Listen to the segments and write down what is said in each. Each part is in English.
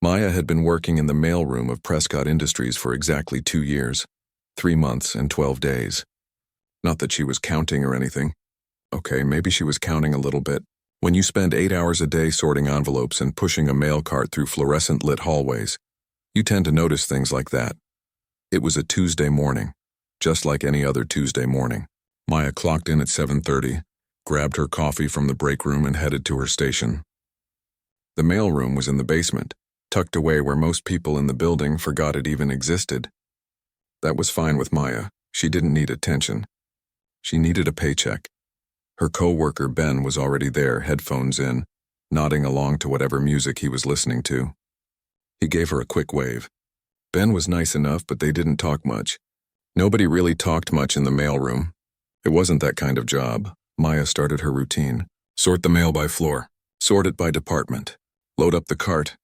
Maya had been working in the mailroom of Prescott Industries for exactly 2 years, 3 months and 12 days. Not that she was counting or anything. Okay, maybe she was counting a little bit. When you spend 8 hours a day sorting envelopes and pushing a mail cart through fluorescent-lit hallways, you tend to notice things like that. It was a Tuesday morning, just like any other Tuesday morning. Maya clocked in at 7:30, grabbed her coffee from the break room and headed to her station. The mailroom was in the basement, tucked away where most people in the building forgot it even existed. That was fine with Maya. She didn't need attention. She needed a paycheck. Her co-worker Ben was already there, headphones in, nodding along to whatever music he was listening to. He gave her a quick wave. Ben was nice enough, but they didn't talk much. Nobody really talked much in the mailroom. It wasn't that kind of job. Maya started her routine. Sort the mail by floor. Sort it by department. Load up the cart.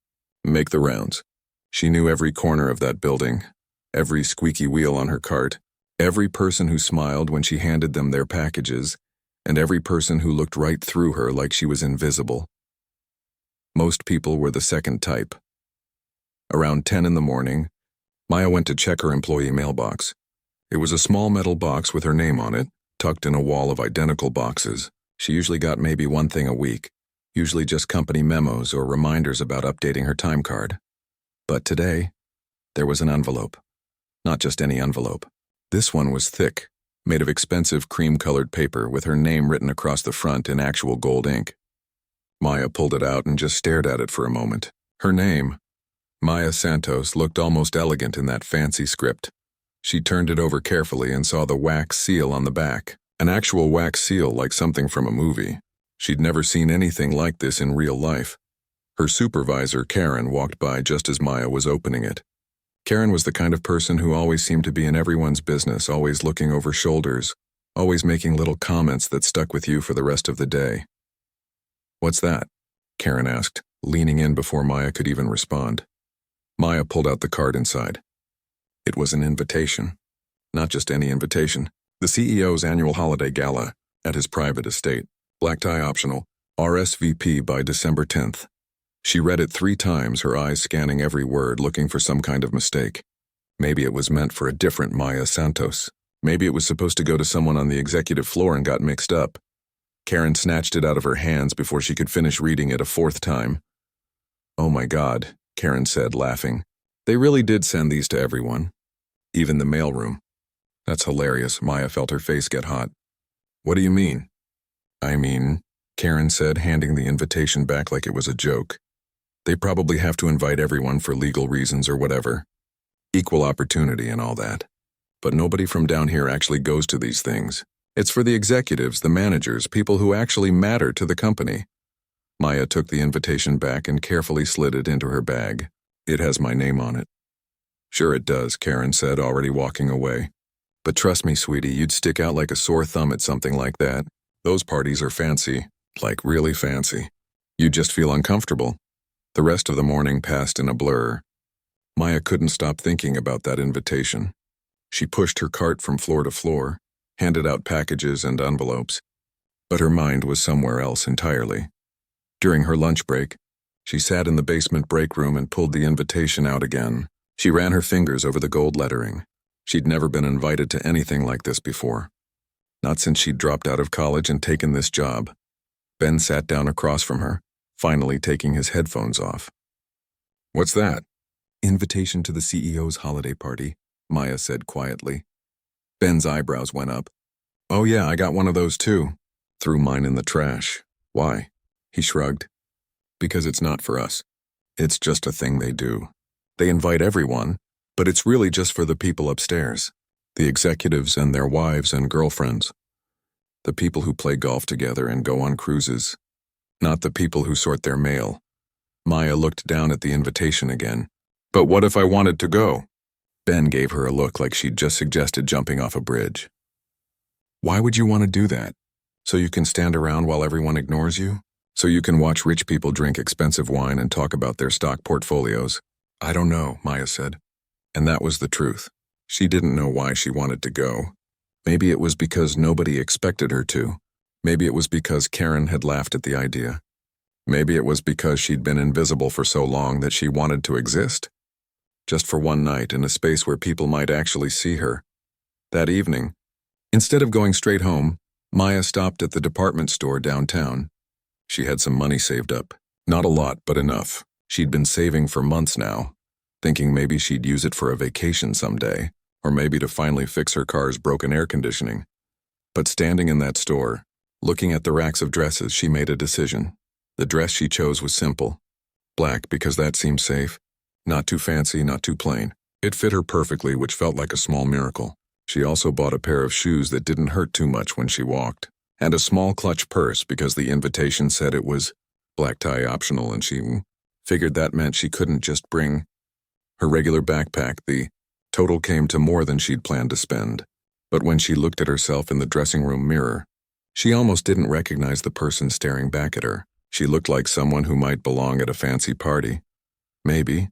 Make the rounds. She knew every corner of that building, every squeaky wheel on her cart, every person who smiled when she handed them their packages, and every person who looked right through her like she was invisible. Most people were the second type. Around 10 in the morning, Maya went to check her employee mailbox. It was a small metal box with her name on it, tucked in a wall of identical boxes. She usually got maybe one thing a week, usually just company memos or reminders about updating her time card. But today, there was an envelope. Not just any envelope. This one was thick, made of expensive cream-colored paper with her name written across the front in actual gold ink. Maya pulled it out and just stared at it for a moment. Her name, Maya Santos, looked almost elegant in that fancy script. She turned it over carefully and saw the wax seal on the back. An actual wax seal like something from a movie. She'd never seen anything like this in real life. Her supervisor, Karen, walked by just as Maya was opening it. Karen was the kind of person who always seemed to be in everyone's business, always looking over shoulders, always making little comments that stuck with you for the rest of the day. "What's that?" Karen asked, leaning in before Maya could even respond. Maya pulled out the card inside. It was an invitation. Not just any invitation. The CEO's annual holiday gala at his private estate. Black tie optional. RSVP by December 10th. She read it 3 times, her eyes scanning every word, looking for some kind of mistake. Maybe it was meant for a different Maya Santos. Maybe it was supposed to go to someone on the executive floor and got mixed up. Karen snatched it out of her hands before she could finish reading it a 4th time. "Oh my God," Karen said, laughing. "They really did send these to everyone. Even the mailroom." "That's hilarious." Maya felt her face get hot. "What do you mean?" "I mean," Karen said, handing the invitation back like it was a joke. "They probably have to invite everyone for legal reasons or whatever. Equal opportunity and all that. But nobody from down here actually goes to these things. It's for the executives, the managers, people who actually matter to the company." Maya took the invitation back and carefully slid it into her bag. "It has my name on it." "Sure it does," Karen said, already walking away. "But trust me, sweetie, you'd stick out like a sore thumb at something like that. Those parties are fancy, like really fancy. You'd just feel uncomfortable." The rest of the morning passed in a blur. Maya couldn't stop thinking about that invitation. She pushed her cart from floor to floor, handed out packages and envelopes, but her mind was somewhere else entirely. During her lunch break, she sat in the basement break room and pulled the invitation out again. She ran her fingers over the gold lettering. She'd never been invited to anything like this before. Not since she'd dropped out of college and taken this job. Ben sat down across from her, finally taking his headphones off. "What's that?" "Invitation to the CEO's holiday party," Maya said quietly. Ben's eyebrows went up. "Oh yeah, I got one of those too. Threw mine in the trash. Why?" He shrugged. "Because it's not for us. It's just a thing they do. They invite everyone, but it's really just for the people upstairs. The executives and their wives and girlfriends. The people who play golf together and go on cruises. Not the people who sort their mail." Maya looked down at the invitation again. "But what if I wanted to go?" Ben gave her a look like she'd just suggested jumping off a bridge. "Why would you want to do that? So you can stand around while everyone ignores you? So you can watch rich people drink expensive wine and talk about their stock portfolios?" "I don't know," Maya said. And that was the truth. She didn't know why she wanted to go. Maybe it was because nobody expected her to. Maybe it was because Karen had laughed at the idea. Maybe it was because she'd been invisible for so long that she wanted to exist. Just for one night in a space where people might actually see her. That evening, instead of going straight home, Maya stopped at the department store downtown. She had some money saved up. Not a lot, but enough. She'd been saving for months now, thinking maybe she'd use it for a vacation someday, or maybe to finally fix her car's broken air conditioning. But standing in that store, looking at the racks of dresses, she made a decision. The dress she chose was simple. Black, because that seemed safe. Not too fancy, not too plain. It fit her perfectly, which felt like a small miracle. She also bought a pair of shoes that didn't hurt too much when she walked, and a small clutch purse because the invitation said it was black tie optional, and she figured that meant she couldn't just bring her regular backpack. The total came to more than she'd planned to spend. But when she looked at herself in the dressing room mirror, she almost didn't recognize the person staring back at her. She looked like someone who might belong at a fancy party. Maybe.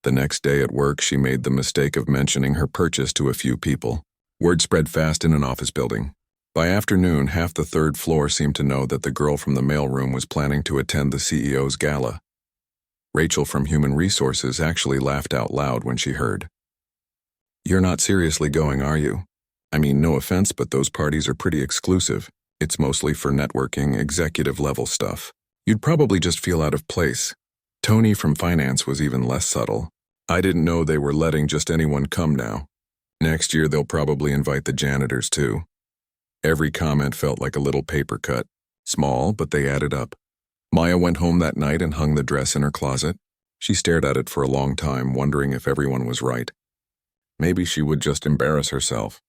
The next day at work, she made the mistake of mentioning her purchase to a few people. Word spread fast in an office building. By afternoon, half the third floor seemed to know that the girl from the mailroom was planning to attend the CEO's gala. Rachel from Human Resources actually laughed out loud when she heard. "You're not seriously going, are you? I mean, no offense, but those parties are pretty exclusive. It's mostly for networking, executive-level stuff. You'd probably just feel out of place." Tony from finance was even less subtle. "I didn't know they were letting just anyone come now. Next year they'll probably invite the janitors too." Every comment felt like a little paper cut. Small, but they added up. Maya went home that night and hung the dress in her closet. She stared at it for a long time, wondering if everyone was right. Maybe she would just embarrass herself.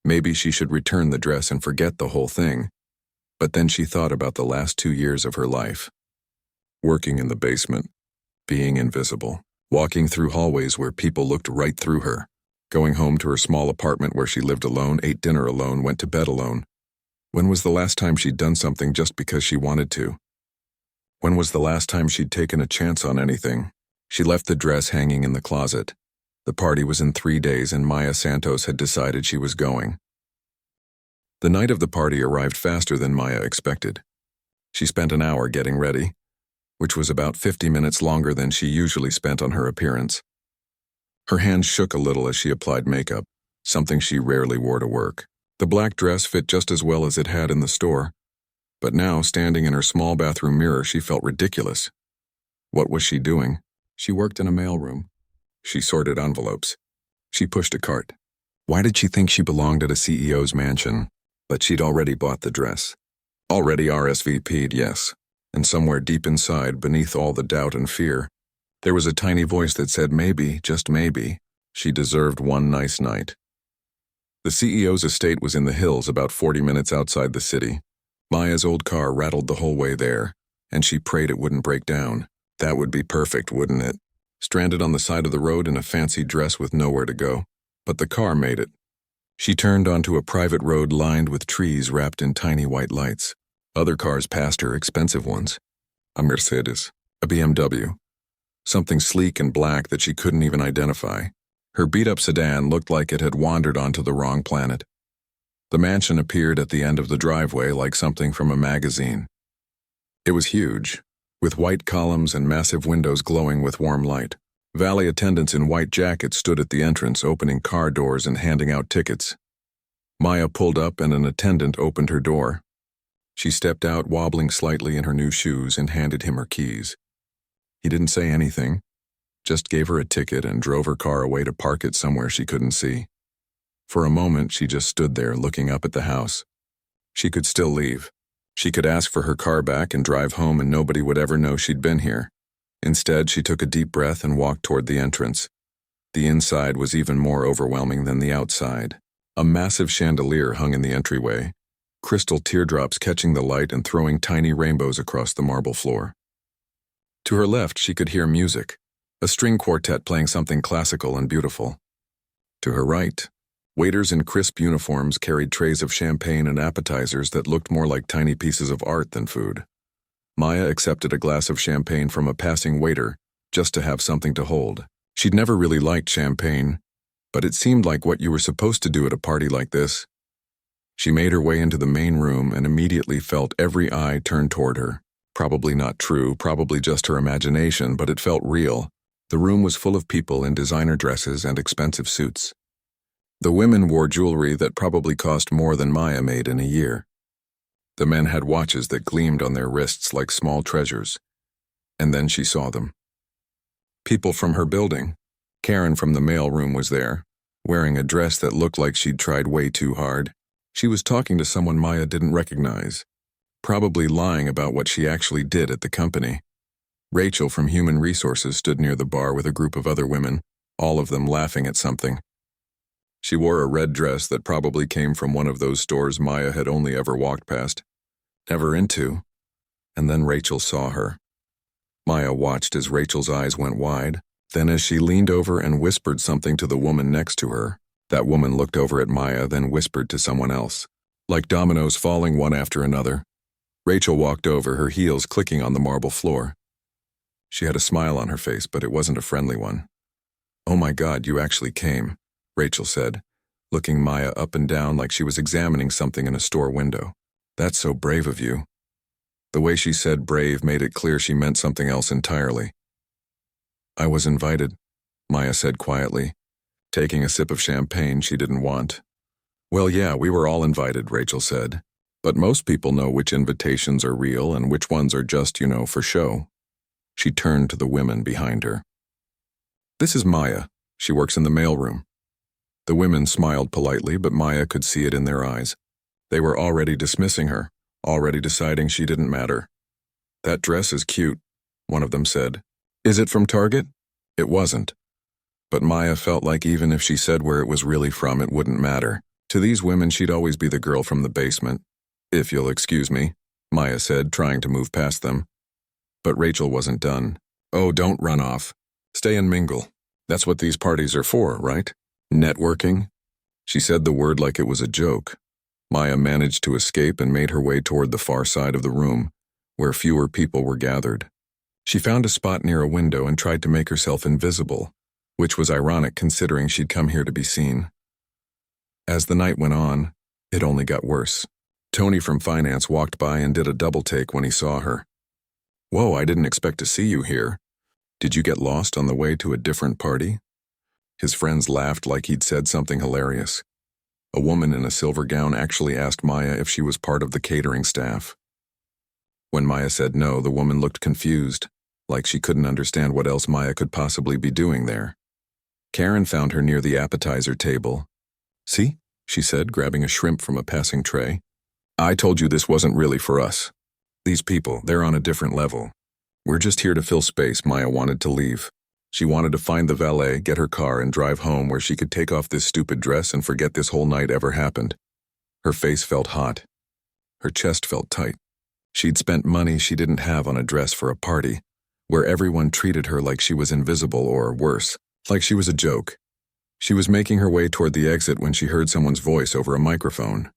Maybe she should return the dress and forget the whole thing. But then she thought about the last 2 years of her life. Working in the basement, being invisible, walking through hallways where people looked right through her, going home to her small apartment where she lived alone, ate dinner alone, went to bed alone. When was the last time she'd done something just because she wanted to? When was the last time she'd taken a chance on anything? She left the dress hanging in the closet. The party was in 3 days and Maya Santos had decided she was going. The night of the party arrived faster than Maya expected. She spent an hour getting ready, which was about 50 minutes longer than she usually spent on her appearance. Her hands shook a little as she applied makeup, something she rarely wore to work. The black dress fit just as well as it had in the store, but now, standing in her small bathroom mirror, she felt ridiculous. What was she doing? She worked in a mailroom. She sorted envelopes. She pushed a cart. Why did she think she belonged at a CEO's mansion? But she'd already bought the dress. Already RSVP'd, yes. And somewhere deep inside, beneath all the doubt and fear, there was a tiny voice that said maybe, just maybe, she deserved one nice night. The CEO's estate was in the hills about 40 minutes outside the city. Maya's old car rattled the whole way there, and she prayed it wouldn't break down. That would be perfect, wouldn't it? Stranded on the side of the road in a fancy dress with nowhere to go. But the car made it. She turned onto a private road lined with trees wrapped in tiny white lights. Other cars passed her, expensive ones. A Mercedes, a BMW. Something sleek and black that she couldn't even identify. Her beat-up sedan looked like it had wandered onto the wrong planet. The mansion appeared at the end of the driveway like something from a magazine. It was huge, with white columns and massive windows glowing with warm light. Valet attendants in white jackets stood at the entrance, opening car doors and handing out tickets. Maya pulled up and an attendant opened her door. She stepped out, wobbling slightly in her new shoes, and handed him her keys. He didn't say anything, just gave her a ticket and drove her car away to park it somewhere she couldn't see. For a moment, she just stood there looking up at the house. She could still leave. She could ask for her car back and drive home and nobody would ever know she'd been here. Instead, she took a deep breath and walked toward the entrance. The inside was even more overwhelming than the outside. A massive chandelier hung in the entryway, crystal teardrops catching the light and throwing tiny rainbows across the marble floor. To her left, she could hear music, a string quartet playing something classical and beautiful. To her right, waiters in crisp uniforms carried trays of champagne and appetizers that looked more like tiny pieces of art than food. Maya accepted a glass of champagne from a passing waiter, just to have something to hold. She'd never really liked champagne, but it seemed like what you were supposed to do at a party like this. She made her way into the main room and immediately felt every eye turn toward her. Probably not true, probably just her imagination, but it felt real. The room was full of people in designer dresses and expensive suits. The women wore jewelry that probably cost more than Maya made in a year. The men had watches that gleamed on their wrists like small treasures. And then she saw them. People from her building. Karen from the mailroom was there, wearing a dress that looked like she'd tried way too hard. She was talking to someone Maya didn't recognize, probably lying about what she actually did at the company. Rachel from Human Resources stood near the bar with a group of other women, all of them laughing at something. She wore a red dress that probably came from one of those stores Maya had only ever walked past, never into, and then Rachel saw her. Maya watched as Rachel's eyes went wide, then as she leaned over and whispered something to the woman next to her, that woman looked over at Maya, then whispered to someone else. Like dominoes falling one after another, Rachel walked over, her heels clicking on the marble floor. She had a smile on her face, but it wasn't a friendly one. "Oh my God, you actually came," Rachel said, looking Maya up and down like she was examining something in a store window. "That's so brave of you." The way she said brave made it clear she meant something else entirely. "I was invited," Maya said quietly, taking a sip of champagne she didn't want. "Well, yeah, we were all invited," Rachel said. "But most people know which invitations are real and which ones are just, for show." She turned to the women behind her. "This is Maya. She works in the mailroom." The women smiled politely, but Maya could see it in their eyes. They were already dismissing her, already deciding she didn't matter. "That dress is cute," one of them said. "Is it from Target?" It wasn't. But Maya felt like even if she said where it was really from, it wouldn't matter. To these women, she'd always be the girl from the basement. "If you'll excuse me," Maya said, trying to move past them. But Rachel wasn't done. "Oh, don't run off. Stay and mingle. That's what these parties are for, right? Networking?" She said the word like it was a joke. Maya managed to escape and made her way toward the far side of the room, where fewer people were gathered. She found a spot near a window and tried to make herself invisible, which was ironic considering she'd come here to be seen. As the night went on, it only got worse. Tony from finance walked by and did a double take when he saw her. "Whoa, I didn't expect to see you here. Did you get lost on the way to a different party?" His friends laughed like he'd said something hilarious. A woman in a silver gown actually asked Maya if she was part of the catering staff. When Maya said no, the woman looked confused, like she couldn't understand what else Maya could possibly be doing there. Karen found her near the appetizer table. "See?" she said, grabbing a shrimp from a passing tray. "I told you this wasn't really for us. These people, they're on a different level. We're just here to fill space." Maya wanted to leave. She wanted to find the valet, get her car, and drive home where she could take off this stupid dress and forget this whole night ever happened. Her face felt hot. Her chest felt tight. She'd spent money she didn't have on a dress for a party, where everyone treated her like she was invisible or, worse, like she was a joke. She was making her way toward the exit when she heard someone's voice over a microphone.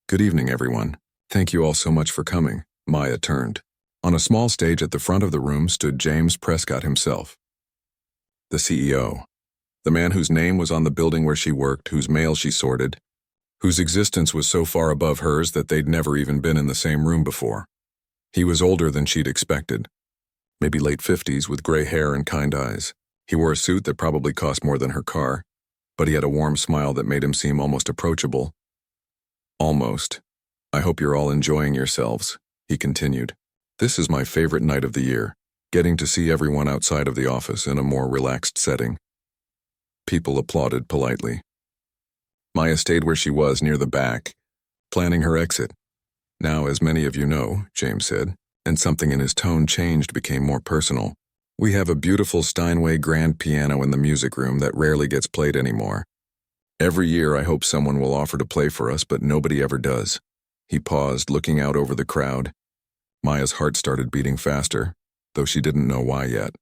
"Good evening, everyone. Thank you all so much for coming." Maya turned. On a small stage at the front of the room stood James Prescott himself. The CEO. The man whose name was on the building where she worked, whose mail she sorted, whose existence was so far above hers that they'd never even been in the same room before. He was older than she'd expected. Maybe late 50s with gray hair and kind eyes. He wore a suit that probably cost more than her car, but he had a warm smile that made him seem almost approachable. "Almost. I hope you're all enjoying yourselves," he continued. "This is my favorite night of the year, getting to see everyone outside of the office in a more relaxed setting." People applauded politely. Maya stayed where she was near the back, planning her exit. "Now, as many of you know," James said, and something in his tone changed, became more personal, "we have a beautiful Steinway grand piano in the music room that rarely gets played anymore. Every year I hope someone will offer to play for us, but nobody ever does." He paused, looking out over the crowd. Maya's heart started beating faster, though she didn't know why yet.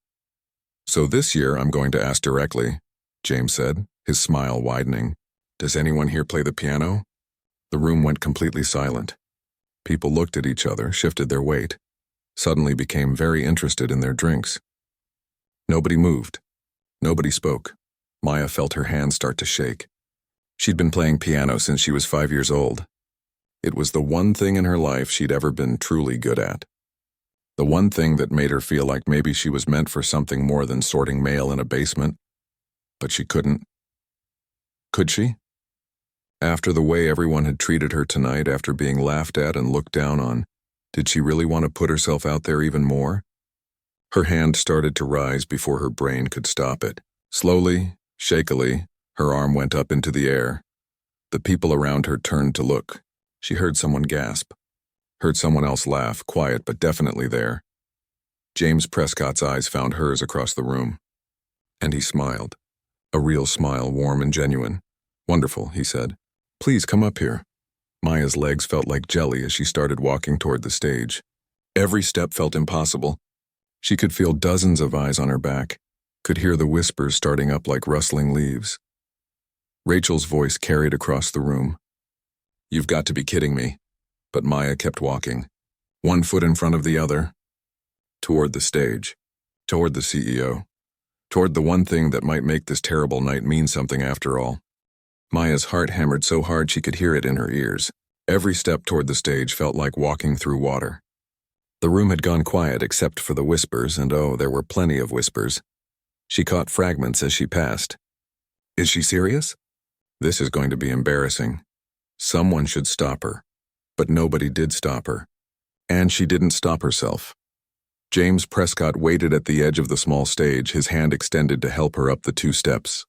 "So this year I'm going to ask directly," James said, his smile widening. "Does anyone here play the piano?" The room went completely silent. People looked at each other, shifted their weight, suddenly became very interested in their drinks. Nobody moved. Nobody spoke. Maya felt her hands start to shake. She'd been playing piano since she was 5 years old. It was the one thing in her life she'd ever been truly good at. The one thing that made her feel like maybe she was meant for something more than sorting mail in a basement. But she couldn't. Could she? After the way everyone had treated her tonight, after being laughed at and looked down on, did she really want to put herself out there even more? Her hand started to rise before her brain could stop it. Slowly, shakily, her arm went up into the air. The people around her turned to look. She heard someone gasp. Heard someone else laugh, quiet but definitely there. James Prescott's eyes found hers across the room. And he smiled. A real smile, warm and genuine. "Wonderful," he said. "Please come up here." Maya's legs felt like jelly as she started walking toward the stage. Every step felt impossible. She could feel dozens of eyes on her back, could hear the whispers starting up like rustling leaves. Rachel's voice carried across the room. "You've got to be kidding me." But Maya kept walking, one foot in front of the other, toward the stage, toward the CEO, toward the one thing that might make this terrible night mean something after all. Maya's heart hammered so hard she could hear it in her ears. Every step toward the stage felt like walking through water. The room had gone quiet except for the whispers, and oh, there were plenty of whispers. She caught fragments as she passed. Is she serious? This is going to be embarrassing. Someone should stop her. But nobody did stop her. And she didn't stop herself. James Prescott waited at the edge of the small stage, his hand extended to help her up the 2 steps.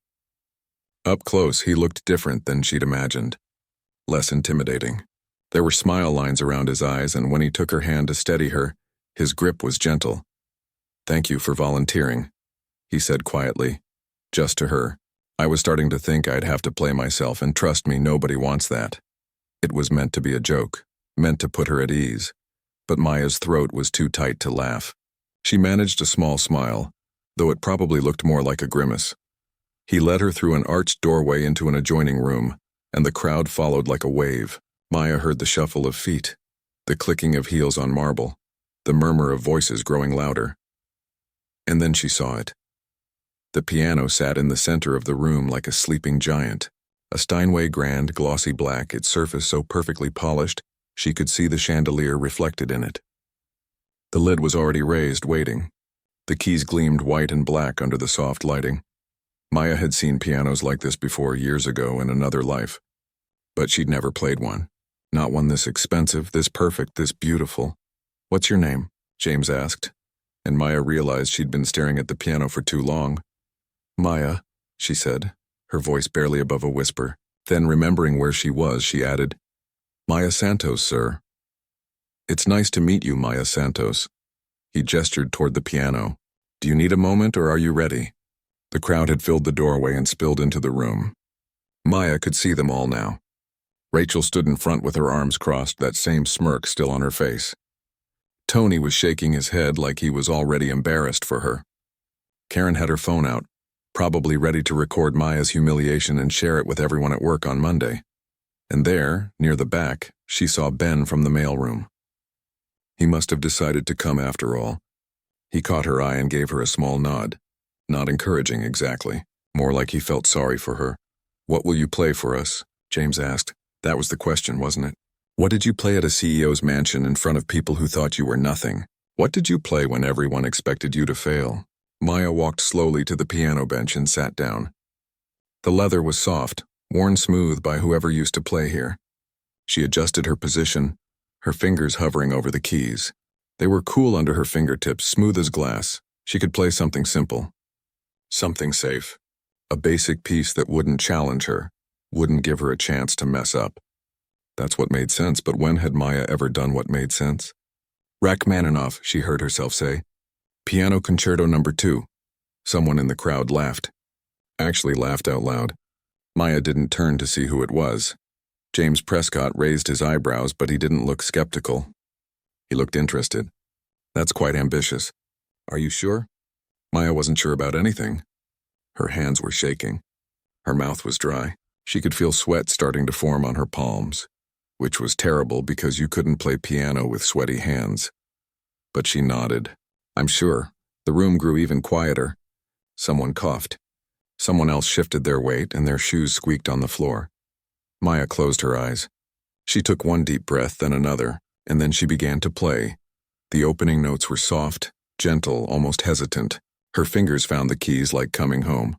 Up close, he looked different than she'd imagined. Less intimidating. There were smile lines around his eyes, and when he took her hand to steady her, his grip was gentle. "Thank you for volunteering," he said quietly, just to her. "I was starting to think I'd have to play myself, and trust me, nobody wants that." It was meant to be a joke, meant to put her at ease. But Maya's throat was too tight to laugh. She managed a small smile, though it probably looked more like a grimace. He led her through an arched doorway into an adjoining room, and the crowd followed like a wave. Maya heard the shuffle of feet, the clicking of heels on marble, the murmur of voices growing louder. And then she saw it. The piano sat in the center of the room like a sleeping giant. A Steinway grand, glossy black, its surface so perfectly polished, she could see the chandelier reflected in it. The lid was already raised, waiting. The keys gleamed white and black under the soft lighting. Maya had seen pianos like this before years ago in another life. But she'd never played one. Not one this expensive, this perfect, this beautiful. "What's your name?" James asked, and Maya realized she'd been staring at the piano for too long. "Maya," she said, her voice barely above a whisper. Then, remembering where she was, she added, "Maya Santos, sir." "It's nice to meet you, Maya Santos." He gestured toward the piano. "Do you need a moment, or are you ready?" The crowd had filled the doorway and spilled into the room. Maya could see them all now. Rachel stood in front with her arms crossed, that same smirk still on her face. Tony was shaking his head like he was already embarrassed for her. Karen had her phone out, probably ready to record Maya's humiliation and share it with everyone at work on Monday. And there, near the back, she saw Ben from the mailroom. He must have decided to come after all. He caught her eye and gave her a small nod. Not encouraging exactly, more like he felt sorry for her. "What will you play for us?" James asked. That was the question, wasn't it? What did you play at a CEO's mansion in front of people who thought you were nothing? What did you play when everyone expected you to fail? Maya walked slowly to the piano bench and sat down. The leather was soft, worn smooth by whoever used to play here. She adjusted her position, her fingers hovering over the keys. They were cool under her fingertips, smooth as glass. She could play something simple. Something safe. A basic piece that wouldn't challenge her, wouldn't give her a chance to mess up. That's what made sense, but when had Maya ever done what made sense? Rachmaninoff, she heard herself say. Piano Concerto No. 2. Someone in the crowd laughed. Actually laughed out loud. Maya didn't turn to see who it was. James Prescott raised his eyebrows, but he didn't look skeptical. He looked interested. That's quite ambitious. Are you sure? Maya wasn't sure about anything. Her hands were shaking. Her mouth was dry. She could feel sweat starting to form on her palms, which was terrible because you couldn't play piano with sweaty hands. But she nodded. I'm sure. The room grew even quieter. Someone coughed. Someone else shifted their weight and their shoes squeaked on the floor. Maya closed her eyes. She took one deep breath, then another, and then she began to play. The opening notes were soft, gentle, almost hesitant. Her fingers found the keys like coming home.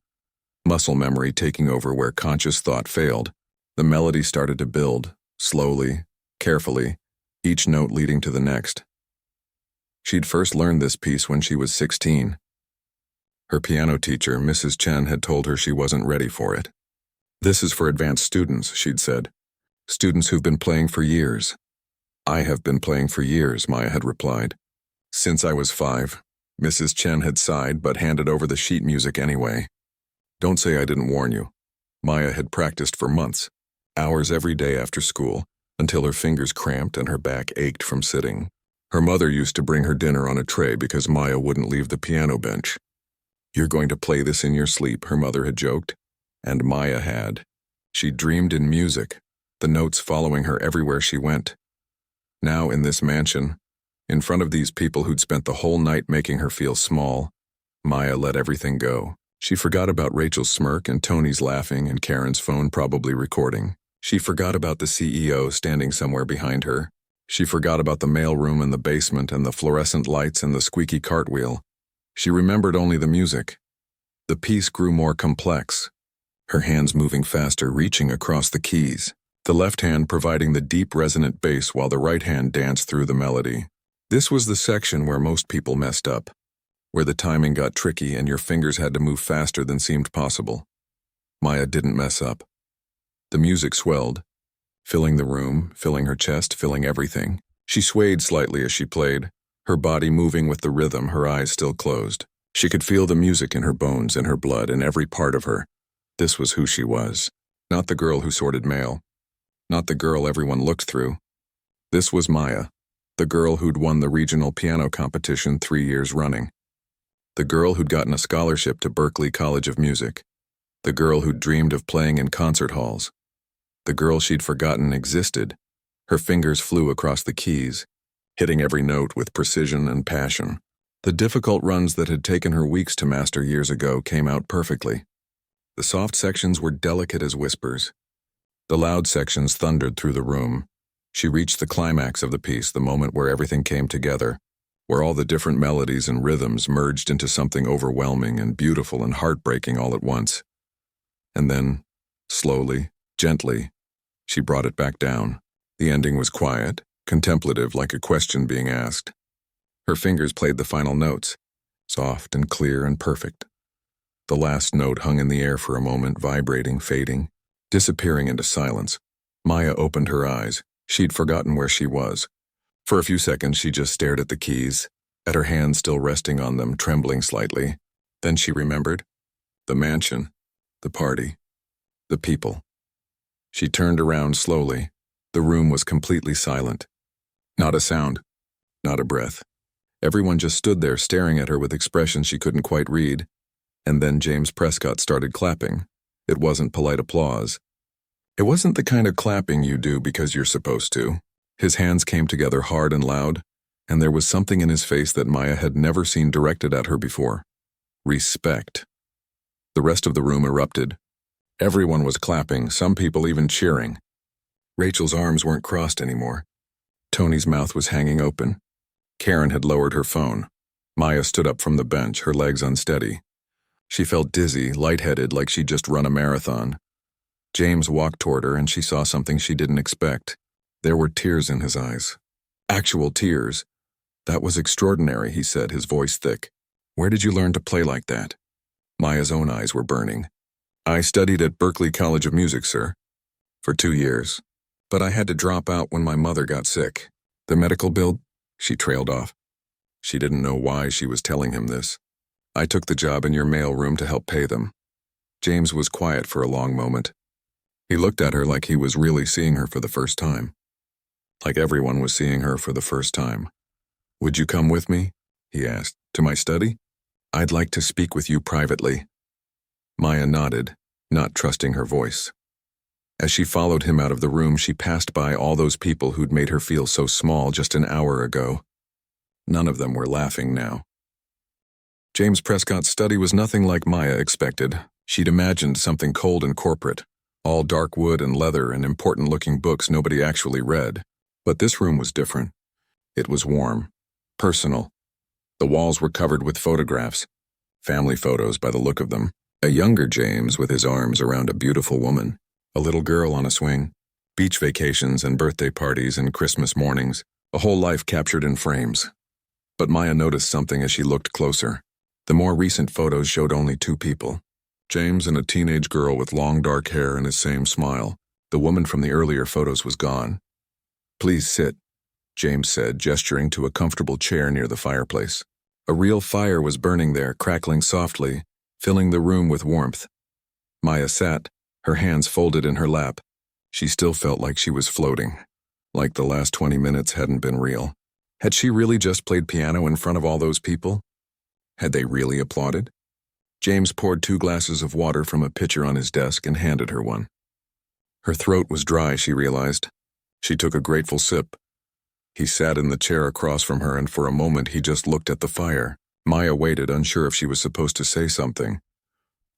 Muscle memory taking over where conscious thought failed. The melody started to build, slowly, carefully, each note leading to the next. She'd first learned this piece when she was 16. Her piano teacher, Mrs. Chen, had told her she wasn't ready for it. "This is for advanced students," she'd said. "Students who've been playing for years." "I have been playing for years," Maya had replied. "Since I was 5. Mrs. Chen had sighed but handed over the sheet music anyway. "Don't say I didn't warn you." Maya had practiced for months, hours every day after school, until her fingers cramped and her back ached from sitting. Her mother used to bring her dinner on a tray because Maya wouldn't leave the piano bench. "You're going to play this in your sleep," her mother had joked. And Maya had. She dreamed in music, the notes following her everywhere she went. Now in this mansion, in front of these people who'd spent the whole night making her feel small, Maya let everything go. She forgot about Rachel's smirk and Tony's laughing and Karen's phone probably recording. She forgot about the CEO standing somewhere behind her. She forgot about the mailroom and the basement and the fluorescent lights and the squeaky cartwheel. She remembered only the music. The piece grew more complex, her hands moving faster, reaching across the keys, the left hand providing the deep resonant bass while the right hand danced through the melody. This was the section where most people messed up, where the timing got tricky and your fingers had to move faster than seemed possible. Maya didn't mess up. The music swelled, filling the room, filling her chest, filling everything. She swayed slightly as she played, her body moving with the rhythm, her eyes still closed. She could feel the music in her bones, in her blood, in every part of her. This was who she was. Not the girl who sorted mail. Not the girl everyone looked through. This was Maya, the girl who'd won the regional piano competition 3 years running. The girl who'd gotten a scholarship to Berklee College of Music. The girl who'd dreamed of playing in concert halls. The girl she'd forgotten existed. Her fingers flew across the keys, hitting every note with precision and passion. The difficult runs that had taken her weeks to master years ago came out perfectly. The soft sections were delicate as whispers. The loud sections thundered through the room. She reached the climax of the piece, the moment where everything came together, where all the different melodies and rhythms merged into something overwhelming and beautiful and heartbreaking all at once. And then, slowly, gently, she brought it back down. The ending was quiet, contemplative, like a question being asked. Her fingers played the final notes, soft and clear and perfect. The last note hung in the air for a moment, vibrating, fading, disappearing into silence. Maya opened her eyes. She'd forgotten where she was. For a few seconds, she just stared at the keys, at her hands still resting on them, trembling slightly. Then she remembered. The mansion, the party, the people. She turned around slowly. The room was completely silent. Not a sound, not a breath. Everyone just stood there staring at her with expressions she couldn't quite read. And then James Prescott started clapping. It wasn't polite applause. It wasn't the kind of clapping you do because you're supposed to. His hands came together hard and loud, and there was something in his face that Maya had never seen directed at her before. Respect. The rest of the room erupted. Everyone was clapping, some people even cheering. Rachel's arms weren't crossed anymore. Tony's mouth was hanging open. Karen had lowered her phone. Maya stood up from the bench, her legs unsteady. She felt dizzy, lightheaded, like she'd just run a marathon. James walked toward her, and she saw something she didn't expect. There were tears in his eyes. Actual tears. "That was extraordinary," he said, his voice thick. "Where did you learn to play like that?" Maya's own eyes were burning. "I studied at Berklee College of Music, sir, for 2 years. But I had to drop out when my mother got sick. The medical bill," she trailed off. She didn't know why she was telling him this. "I took the job in your mail room to help pay them." James was quiet for a long moment. He looked at her like he was really seeing her for the first time. Like everyone was seeing her for the first time. "Would you come with me?" he asked. "To my study? I'd like to speak with you privately." Maya nodded, not trusting her voice. As she followed him out of the room, she passed by all those people who'd made her feel so small just an hour ago. None of them were laughing now. James Prescott's study was nothing like Maya expected. She'd imagined something cold and corporate, all dark wood and leather and important-looking books nobody actually read. But this room was different. It was warm. personal. The walls were covered with photographs, family photos by the look of them. A younger James with his arms around a beautiful woman, a little girl on a swing, beach vacations and birthday parties and Christmas mornings, a whole life captured in frames. But Maya noticed something as she looked closer. The more recent photos showed only two people. James and a teenage girl with long dark hair and his same smile. The woman from the earlier photos was gone. "Please sit," James said, gesturing to a comfortable chair near the fireplace. A real fire was burning there, crackling softly, filling the room with warmth. Maya sat, her hands folded in her lap. She still felt like she was floating, like the last 20 minutes hadn't been real. Had she really just played piano in front of all those people? Had they really applauded? James poured 2 glasses of water from a pitcher on his desk and handed her one. Her throat was dry, she realized. She took a grateful sip. He sat in the chair across from her, and for a moment he just looked at the fire. Maya waited, unsure if she was supposed to say something.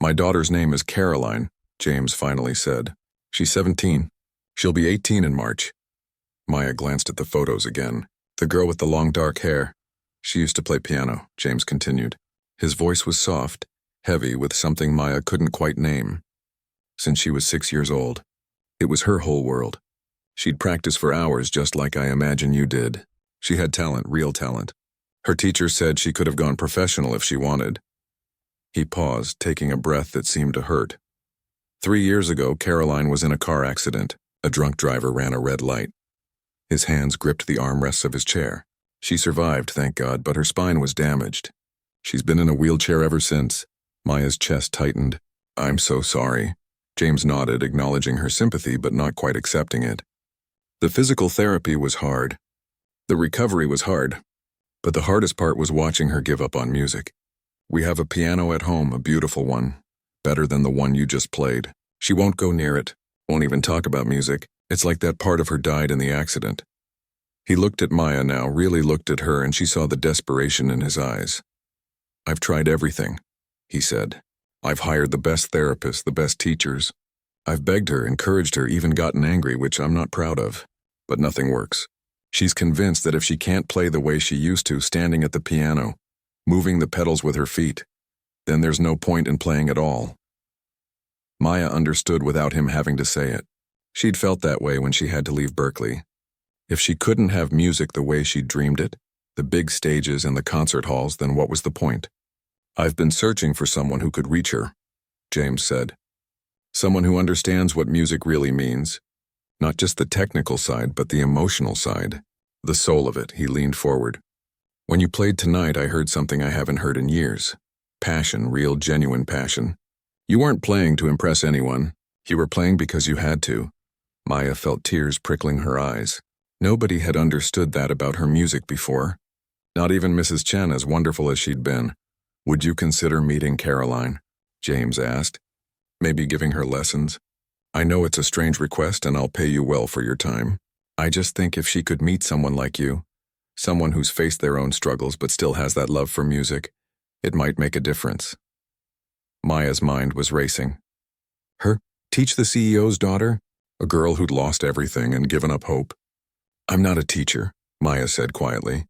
"My daughter's name is Caroline," James finally said. "She's 17. She'll be 18 in March." Maya glanced at the photos again. The girl with the long dark hair. "She used to play piano," James continued. His voice was soft, heavy, with something Maya couldn't quite name. Since she was 6 years old. It was her whole world. She'd practice for hours just like I imagine you did. She had talent, real talent. Her teacher said she could have gone professional if she wanted. He paused, taking a breath that seemed to hurt. 3 years ago, Caroline was in a car accident. A drunk driver ran a red light. His hands gripped the armrests of his chair. She survived, thank God, but her spine was damaged. She's been in a wheelchair ever since. Maya's chest tightened. "I'm so sorry." James nodded, acknowledging her sympathy but not quite accepting it. The physical therapy was hard. The recovery was hard. But the hardest part was watching her give up on music. "We have a piano at home, a beautiful one. Better than the one you just played. She won't go near it, won't even talk about music. It's like that part of her died in the accident." He looked at Maya now, really looked at her, and she saw the desperation in his eyes. "I've tried everything," he said. "I've hired the best therapists, the best teachers. I've begged her, encouraged her, even gotten angry, which I'm not proud of. But nothing works. She's convinced that if she can't play the way she used to, standing at the piano, moving the pedals with her feet, then there's no point in playing at all." Maya understood without him having to say it. She'd felt that way when she had to leave Berkeley. If she couldn't have music the way she'd dreamed it, the big stages and the concert halls, then what was the point? "I've been searching for someone who could reach her," James said. "Someone who understands what music really means. Not just the technical side, but the emotional side. The soul of it." He leaned forward. "When you played tonight, I heard something I haven't heard in years. Passion, real, genuine passion. You weren't playing to impress anyone. You were playing because you had to." Maya felt tears prickling her eyes. Nobody had understood that about her music before. Not even Mrs. Chen, as wonderful as she'd been. "Would you consider meeting Caroline?" James asked. "Maybe giving her lessons? I know it's a strange request and I'll pay you well for your time. I just think if she could meet someone like you, someone who's faced their own struggles but still has that love for music, it might make a difference." Maya's mind was racing. Her? Teach the CEO's daughter? A girl who'd lost everything and given up hope? "I'm not a teacher," Maya said quietly.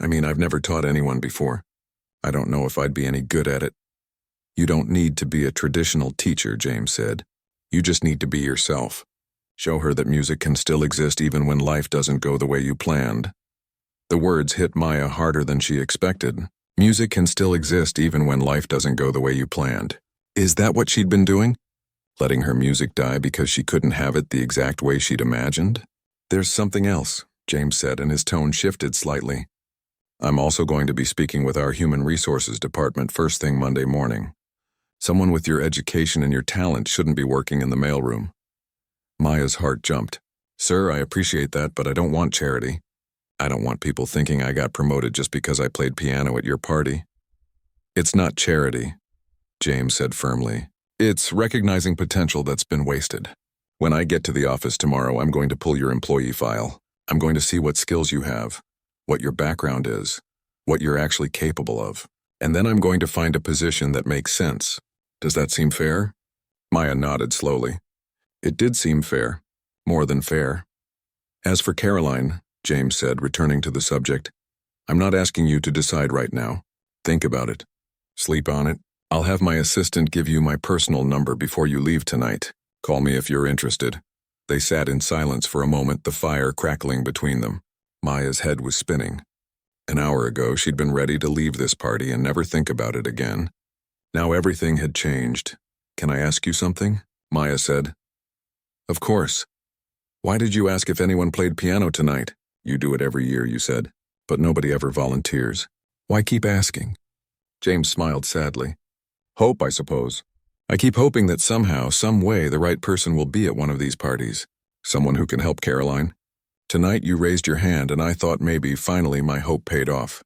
"I mean, I've never taught anyone before. I don't know if I'd be any good at it." "You don't need to be a traditional teacher," James said. "You just need to be yourself. Show her that music can still exist even when life doesn't go the way you planned." The words hit Maya harder than she expected. Music can still exist even when life doesn't go the way you planned. Is that what she'd been doing? Letting her music die because she couldn't have it the exact way she'd imagined? "There's something else," James said, and his tone shifted slightly. "I'm also going to be speaking with our Human Resources Department first thing Monday morning. Someone with your education and your talent shouldn't be working in the mailroom." Maya's heart jumped. "Sir, I appreciate that, but I don't want charity. I don't want people thinking I got promoted just because I played piano at your party." "It's not charity," James said firmly. "It's recognizing potential that's been wasted. When I get to the office tomorrow, I'm going to pull your employee file. I'm going to see what skills you have, what your background is, what you're actually capable of. And then I'm going to find a position that makes sense. Does that seem fair?" Maya nodded slowly. It did seem fair. More than fair. "As for Caroline," James said, returning to the subject, I'm not asking you to decide right now. Think about it. Sleep on it. I'll have my assistant give you my personal number before you leave tonight. Call me if you're interested." They sat in silence for a moment, the fire crackling between them. Maya's head was spinning. An hour ago, she'd been ready to leave this party and never think about it again. Now everything had changed. "Can I ask you something?" Maya said. "Of course." "Why did you ask if anyone played piano tonight?" "You do it every year," you said, "but nobody ever volunteers. Why keep asking?" James smiled sadly. "Hope, I suppose. I keep hoping that somehow, some way, the right person will be at one of these parties. Someone who can help Caroline. Tonight you raised your hand and I thought maybe finally my hope paid off."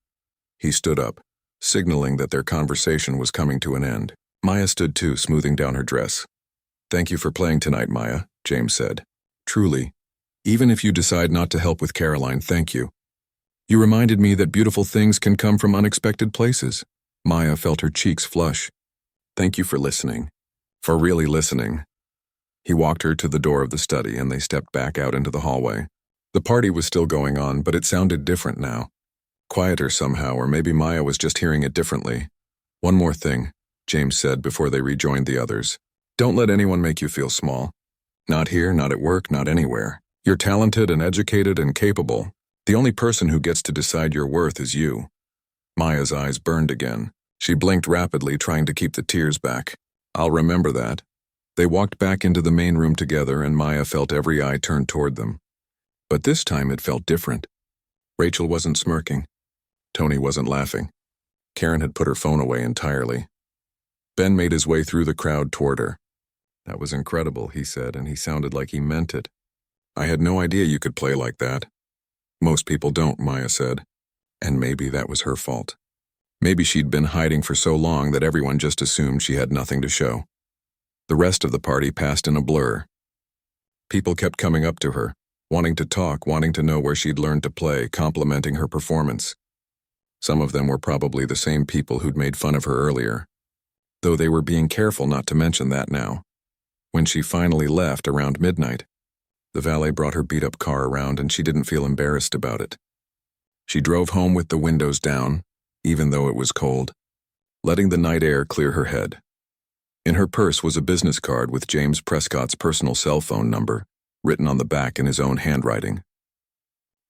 He stood up, signaling that their conversation was coming to an end. Maya stood too, smoothing down her dress. "Thank you for playing tonight, Maya," James said. "Truly. Even if you decide not to help with Caroline, thank you. You reminded me that beautiful things can come from unexpected places." Maya felt her cheeks flush. "Thank you for listening. For really listening." He walked her to the door of the study and they stepped back out into the hallway. The party was still going on, but it sounded different now. Quieter somehow, or maybe Maya was just hearing it differently. "One more thing," James said before they rejoined the others. "Don't let anyone make you feel small. Not here, not at work, not anywhere. You're talented and educated and capable. The only person who gets to decide your worth is you." Maya's eyes burned again. She blinked rapidly, trying to keep the tears back. "I'll remember that." They walked back into the main room together and Maya felt every eye turned toward them. But this time it felt different. Rachel wasn't smirking. Tony wasn't laughing. Karen had put her phone away entirely. Ben made his way through the crowd toward her. "That was incredible," he said, and he sounded like he meant it. "I had no idea you could play like that." "Most people don't," Maya said. And maybe that was her fault. Maybe she'd been hiding for so long that everyone just assumed she had nothing to show. The rest of the party passed in a blur. People kept coming up to her, wanting to talk, wanting to know where she'd learned to play, complimenting her performance. Some of them were probably the same people who'd made fun of her earlier, though they were being careful not to mention that now. When she finally left around midnight, the valet brought her beat-up car around and she didn't feel embarrassed about it. She drove home with the windows down, even though it was cold, letting the night air clear her head. In her purse was a business card with James Prescott's personal cell phone number, written on the back in his own handwriting.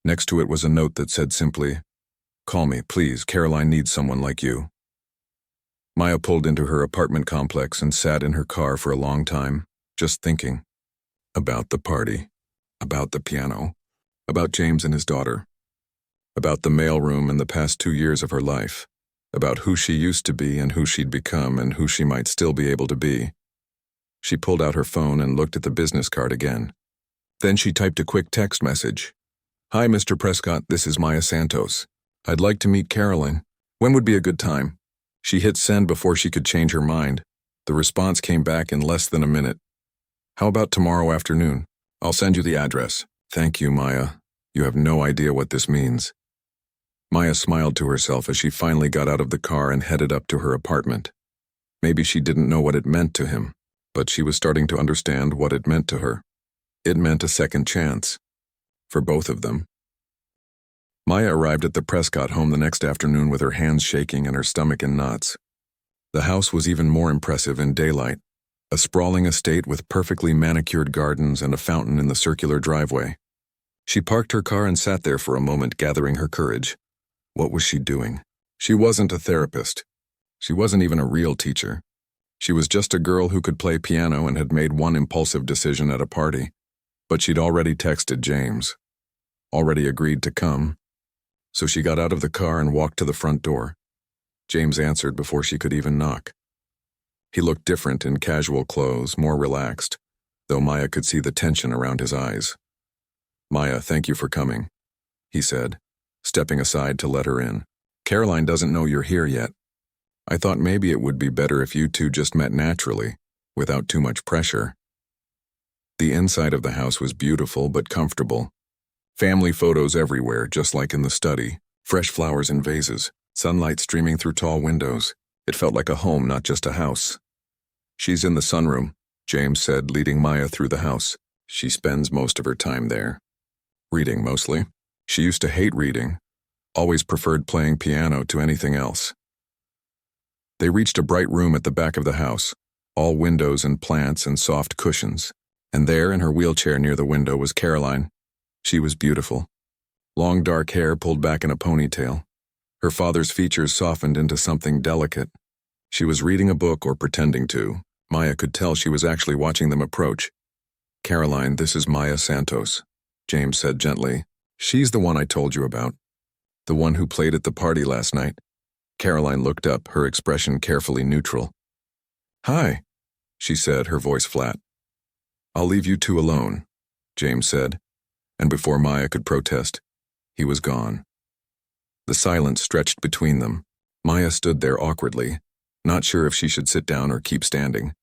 Next to it was a note that said simply, "Call me, please. Caroline needs someone like you." Maya pulled into her apartment complex and sat in her car for a long time, just thinking. About the party. About the piano. About James and his daughter. About the mailroom and the past 2 years of her life. About who she used to be and who she'd become and who she might still be able to be. She pulled out her phone and looked at the business card again. Then she typed a quick text message. "Hi, Mr. Prescott, this is Maya Santos. I'd like to meet Caroline. When would be a good time?" She hit send before she could change her mind. The response came back in less than a minute. "How about tomorrow afternoon? I'll send you the address." "Thank you, Maya. You have no idea what this means." Maya smiled to herself as she finally got out of the car and headed up to her apartment. Maybe she didn't know what it meant to him, but she was starting to understand what it meant to her. It meant a second chance. For both of them. Maya arrived at the Prescott home the next afternoon with her hands shaking and her stomach in knots. The house was even more impressive in daylight. A sprawling estate with perfectly manicured gardens and a fountain in the circular driveway. She parked her car and sat there for a moment, gathering her courage. What was she doing? She wasn't a therapist. She wasn't even a real teacher. She was just a girl who could play piano and had made one impulsive decision at a party. But she'd already texted James. Already agreed to come. So she got out of the car and walked to the front door. James answered before she could even knock. He looked different in casual clothes, more relaxed, though Maya could see the tension around his eyes. "Maya, thank you for coming," he said, stepping aside to let her in. "Caroline doesn't know you're here yet. I thought maybe it would be better if you two just met naturally, without too much pressure." The inside of the house was beautiful but comfortable. Family photos everywhere, just like in the study. Fresh flowers in vases, sunlight streaming through tall windows. It felt like a home, not just a house. "She's in the sunroom," James said, leading Maya through the house. "She spends most of her time there. Reading, mostly. She used to hate reading, Always preferred playing piano to anything else. They reached a bright room at the back of the house, all windows and plants and soft cushions. And there, in her wheelchair near the window, was Caroline. She was beautiful. Long dark hair pulled back in a ponytail. Her father's features softened into something delicate. She was reading a book or pretending to. Maya could tell she was actually watching them approach. "Caroline, this is Maya Santos," James said gently. "She's the one I told you about. The one who played at the party last night." Caroline looked up, her expression carefully neutral. "Hi," she said, her voice flat. "I'll leave you two alone," James said, and before Maya could protest, he was gone. The silence stretched between them. Maya stood there awkwardly, not sure if she should sit down or keep standing.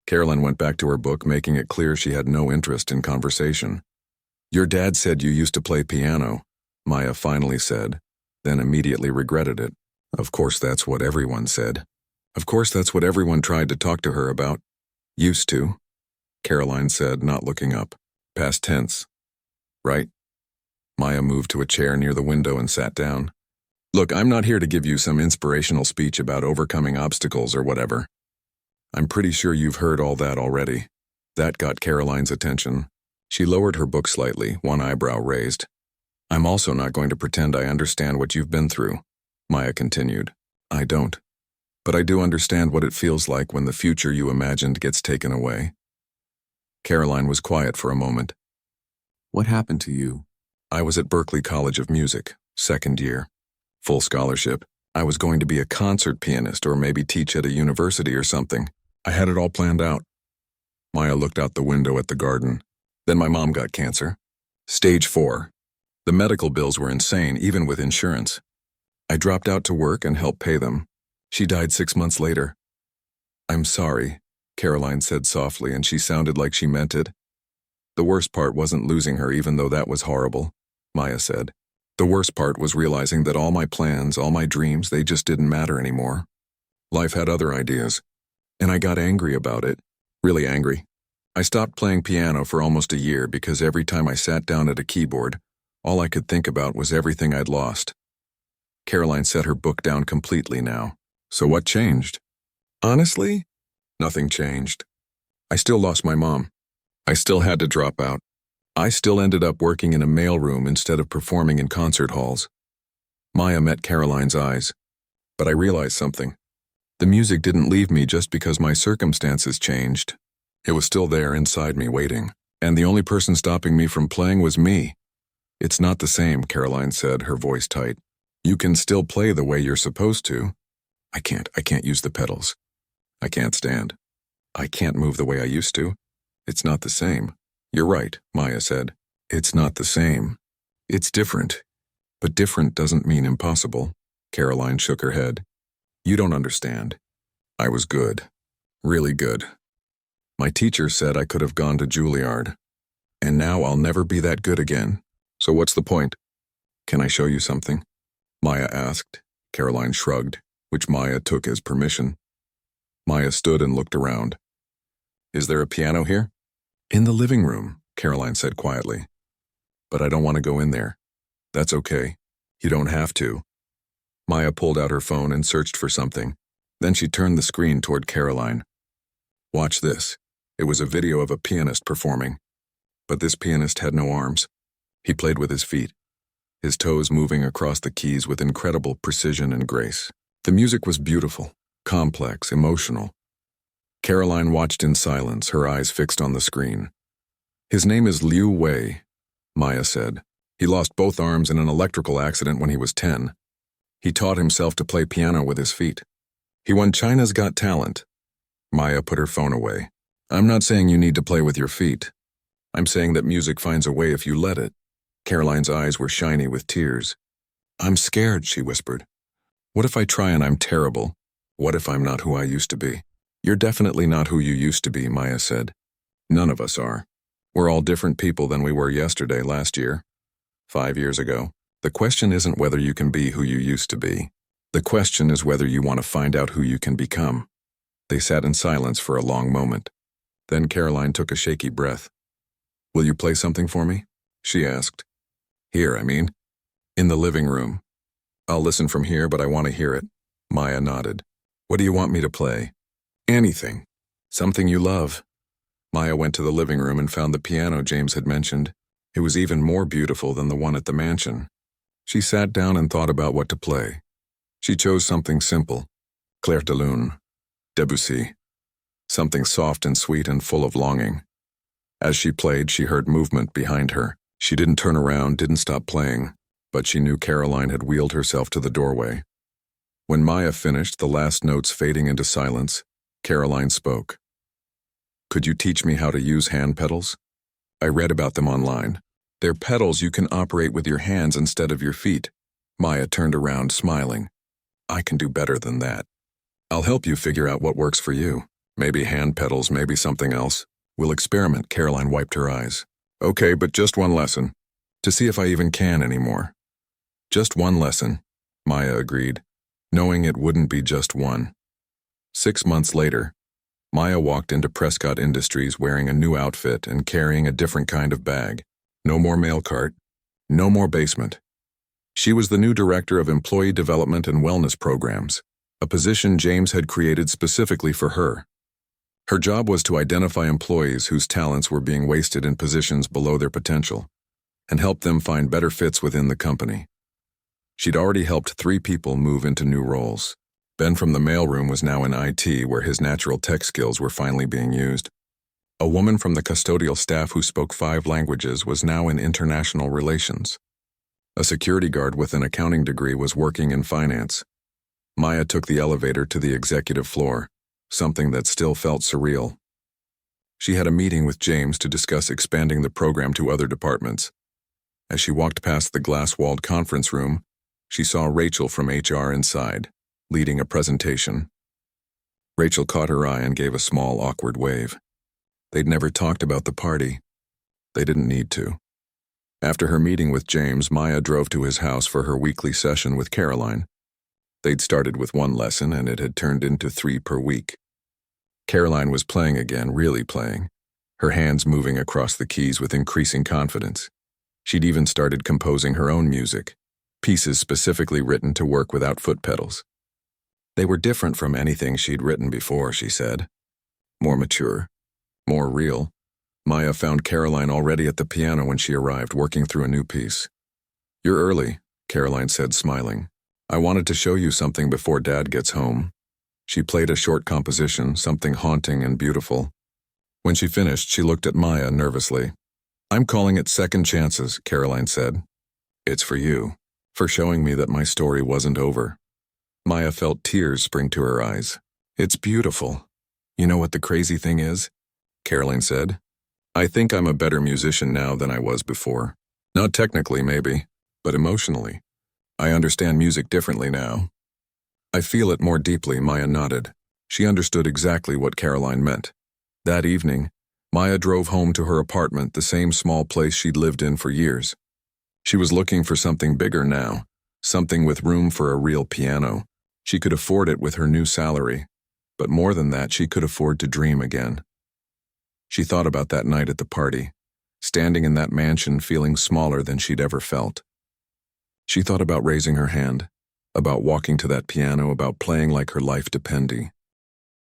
Caroline went back to her book, making it clear she had no interest in conversation. "Your dad said you used to play piano," Maya finally said, then immediately regretted it. Of course that's what everyone said. Of course that's what everyone tried to talk to her about. "Used to," Caroline said, not looking up. Past tense. "Right?" Maya moved to a chair near the window and sat down. "Look, I'm not here to give you some inspirational speech about overcoming obstacles or whatever. I'm pretty sure you've heard all that already." That got Caroline's attention. She lowered her book slightly, one eyebrow raised. "I'm also not going to pretend I understand what you've been through," Maya continued. "I don't. But I do understand what it feels like when the future you imagined gets taken away." Caroline was quiet for a moment. "What happened to you?" "I was at Berklee College of Music, second year. Full scholarship. I was going to be a concert pianist or maybe teach at a university or something. I had it all planned out." Maya looked out the window at the garden. "Then my mom got cancer. Stage 4. The medical bills were insane, even with insurance. I dropped out to work and helped pay them. She died 6 months later." "I'm sorry," Caroline said softly, and she sounded like she meant it. "The worst part wasn't losing her, even though that was horrible," Maya said. "The worst part was realizing that all my plans, all my dreams, they just didn't matter anymore. Life had other ideas. And I got angry about it. Really angry. I stopped playing piano for almost a year because every time I sat down at a keyboard, all I could think about was everything I'd lost." Caroline set her book down completely now. "So what changed?" "Honestly, nothing changed. I still lost my mom. I still had to drop out. I still ended up working in a mailroom instead of performing in concert halls." Maya met Caroline's eyes. "But I realized something. The music didn't leave me just because my circumstances changed. It was still there inside me waiting, and the only person stopping me from playing was me." "It's not the same," Caroline said, her voice tight. "You can still play the way you're supposed to." I can't use the pedals. I can't stand. I can't move the way I used to. It's not the same." "You're right," Maya said. "It's not the same. It's different. But different doesn't mean impossible." Caroline shook her head. "You don't understand. I was good. Really good. My teacher said I could have gone to Juilliard. And now I'll never be that good again. So what's the point?" "Can I show you something?" Maya asked. Caroline shrugged, which Maya took as permission. Maya stood and looked around. "Is there a piano here?" "In the living room," Caroline said quietly. "But I don't want to go in there." "That's okay. You don't have to." Maya pulled out her phone and searched for something. Then she turned the screen toward Caroline. "Watch this." It was a video of a pianist performing. But this pianist had no arms. He played with his feet, his toes moving across the keys with incredible precision and grace. The music was beautiful, complex, emotional. Caroline watched in silence, her eyes fixed on the screen. "His name is Liu Wei," Maya said. "He lost both arms in an electrical accident when he was 10. He taught himself to play piano with his feet. He won China's Got Talent." Maya put her phone away. "I'm not saying you need to play with your feet. I'm saying that music finds a way if you let it." Caroline's eyes were shiny with tears. "I'm scared," she whispered. "What if I try and I'm terrible? What if I'm not who I used to be?" "You're definitely not who you used to be," Maya said. "None of us are. We're all different people than we were yesterday, last year, 5 years ago. The question isn't whether you can be who you used to be. The question is whether you want to find out who you can become." They sat in silence for a long moment. Then Caroline took a shaky breath. "Will you play something for me?" she asked. "Here, I mean." "In the living room." I'll listen from here, but I want to hear it. Maya nodded. What do you want me to play? Anything. Something you love. Maya went to the living room and found the piano James had mentioned. It was even more beautiful than the one at the mansion. She sat down and thought about what to play. She chose something simple. Clair de Lune. Debussy. Something soft and sweet and full of longing. As she played, she heard movement behind her. She didn't turn around, didn't stop playing, but she knew Caroline had wheeled herself to the doorway. When Maya finished, the last notes fading into silence, Caroline spoke. Could you teach me how to use hand pedals? I read about them online. They're pedals you can operate with your hands instead of your feet. Maya turned around, smiling. I can do better than that. I'll help you figure out what works for you. Maybe hand pedals, maybe something else. We'll experiment. Caroline wiped her eyes. Okay, but just one lesson. To see if I even can anymore. Just one lesson, Maya agreed, knowing it wouldn't be just one. 6 months later, Maya walked into Prescott Industries wearing a new outfit and carrying a different kind of bag. No more mail cart. No more basement. She was the new director of Employee Development and Wellness Programs, a position James had created specifically for her. Her job was to identify employees whose talents were being wasted in positions below their potential and help them find better fits within the company. She'd already helped 3 people move into new roles. Ben from the mailroom was now in IT, where his natural tech skills were finally being used. A woman from the custodial staff who spoke 5 languages was now in international relations. A security guard with an accounting degree was working in finance. Maya took the elevator to the executive floor, something that still felt surreal. She had a meeting with James to discuss expanding the program to other departments. As she walked past the glass-walled conference room, she saw Rachel from HR inside, leading a presentation. Rachel caught her eye and gave a small, awkward wave. They'd never talked about the party. They didn't need to. After her meeting with James, Maya drove to his house for her weekly session with Caroline. They'd started with 1 lesson and it had turned into 3 per week. Caroline was playing again, really playing, her hands moving across the keys with increasing confidence. She'd even started composing her own music, pieces specifically written to work without foot pedals. They were different from anything she'd written before, she said. More mature, more real. Maya found Caroline already at the piano when she arrived, working through a new piece. You're early, Caroline said, smiling. I wanted to show you something before Dad gets home. She played a short composition, something haunting and beautiful. When she finished, she looked at Maya nervously. I'm calling it Second Chances, Caroline said. It's for you, for showing me that my story wasn't over. Maya felt tears spring to her eyes. It's beautiful. You know what the crazy thing is? Caroline said. I think I'm a better musician now than I was before. Not technically, maybe, but emotionally. I understand music differently now. I feel it more deeply, Maya nodded. She understood exactly what Caroline meant. That evening, Maya drove home to her apartment, the same small place she'd lived in for years. She was looking for something bigger now, something with room for a real piano. She could afford it with her new salary, but more than that, she could afford to dream again. She thought about that night at the party, standing in that mansion feeling smaller than she'd ever felt. She thought about raising her hand, about walking to that piano, about playing like her life depended.